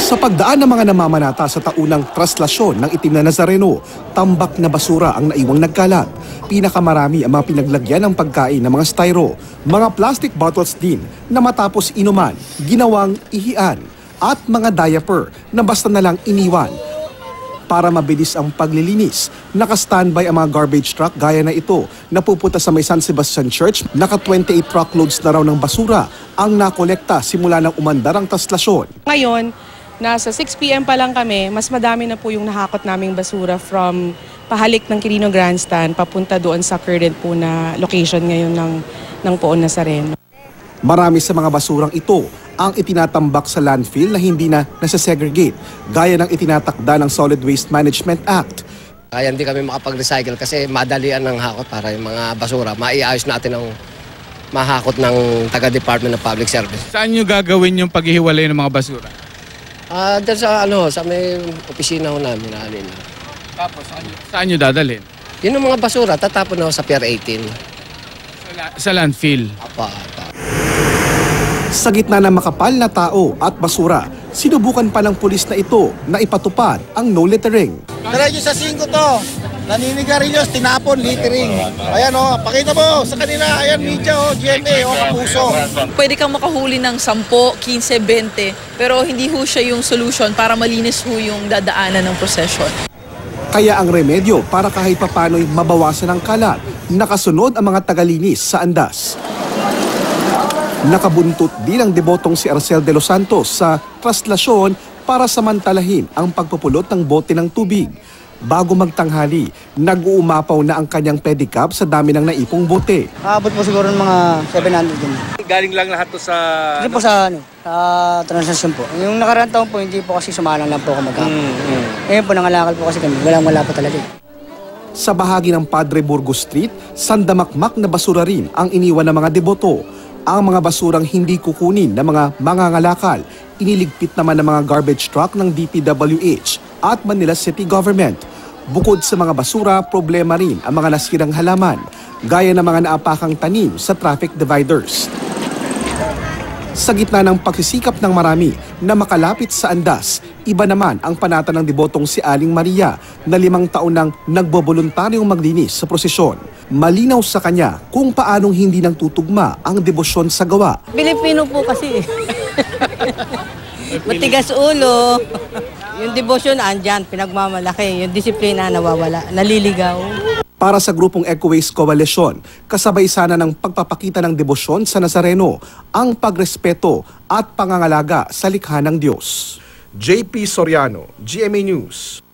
Sa pagdaan ng mga namamanata sa taunang traslasyon ng itim na Nazareno, tambak na basura ang naiwang nagkalat. Pinakamarami ang mga pinaglagyan ng pagkain ng mga styro, mga plastic bottles din na matapos inuman, ginawang ihian, at mga diaper na basta na lang iniwan. Para mabilis ang paglilinis, naka-standby ang mga garbage truck gaya na ito na pupunta sa may San Sebastian Church. Naka-28 truckloads na raw ng basura ang nakolekta simula ng umandar ang traslasyon. Ngayon, nasa 6 p.m. pa lang kami, mas madami na po yung nahakot naming basura from pahalik ng Quirino Grandstand papunta doon sa current po na location ngayon ng Poon Nazareno. Marami sa mga basurang ito ang itinatambak sa landfill na hindi na nasasegregate, gaya ng itinatakda ng Solid Waste Management Act. Kaya hindi kami makapag-recycle kasi madalian ng hakot para yung mga basura. Maiayos natin ang mahakot ng taga-Department of Public Service. Saan nyo gagawin yung paghihiwalay ng mga basura? Dyan sa may opisina ho namin na alin. Tapos, saan nyo dadalhin? Yun yung mga basura, tatapon na ho sa Pier 18. Sa landfill? Apa. Sa gitna ng makapal na tao at basura, sinubukan pa ng pulis na ito na ipatupad ang no littering. Diretso sa 5 to. Naninigarillos, tinapon, littering. Ayan o, pakita mo sa kanila. Ayan, media o, GMA o, Kapuso. Pwede kang makahuli ng 10, 15, 20. Pero hindi ho siya yung solution para malinis ho yung dadaanan ng prosesyon. Kaya ang remedyo para kahit papano'y mabawasan ang kalat, nakasunod ang mga tagalinis sa andas. Nakabuntot din ang debotong si Arcel de los Santos sa traslasyon para samantalahin ang pagpupulot ng bote ng tubig. Bago magtanghali, nag-uumapaw na ang kanyang pedicab sa dami ng naipong bote. Aabot po siguro ng mga 700 din. Galing lang lahat to sa... Kasi po sa transaksyon po. Yung nakaraan taon po, hindi po kasi sumalang lang po ako mag-aap. Ngayon po, nangalakal po kasi kami. Wala po talaga. Sa bahagi ng Padre Burgos Street, sandamakmak na basura rin ang iniwan ng mga deboto. Ang mga basurang hindi kukunin ng mga mangangalakal, iniligpit naman ng mga garbage truck ng DPWH at Manila City Government. Bukod sa mga basura, problema rin ang mga nasirang halaman, gaya ng mga naapakang tanim sa traffic dividers. Sa gitna ng pagsisikap ng marami na makalapit sa andas, iba naman ang panata ng debotong si Aling Maria na 5 taon nang nagboboluntaryong maglinis sa prosesyon. Malinaw sa kanya kung paanong hindi nang tutugma ang debosyon sa gawa. Pilipino po kasi. Matigas ulo. Yung debosyon andyan, pinagmamalaki. Yung disiplina nawawala, naliligaw. Para sa grupong Eco Waste Coalition, kasabay sana ng pagpapakita ng debosyon sa Nazareno ang pagrespeto at pangangalaga sa likha ng Diyos. JP Soriano, GMA News.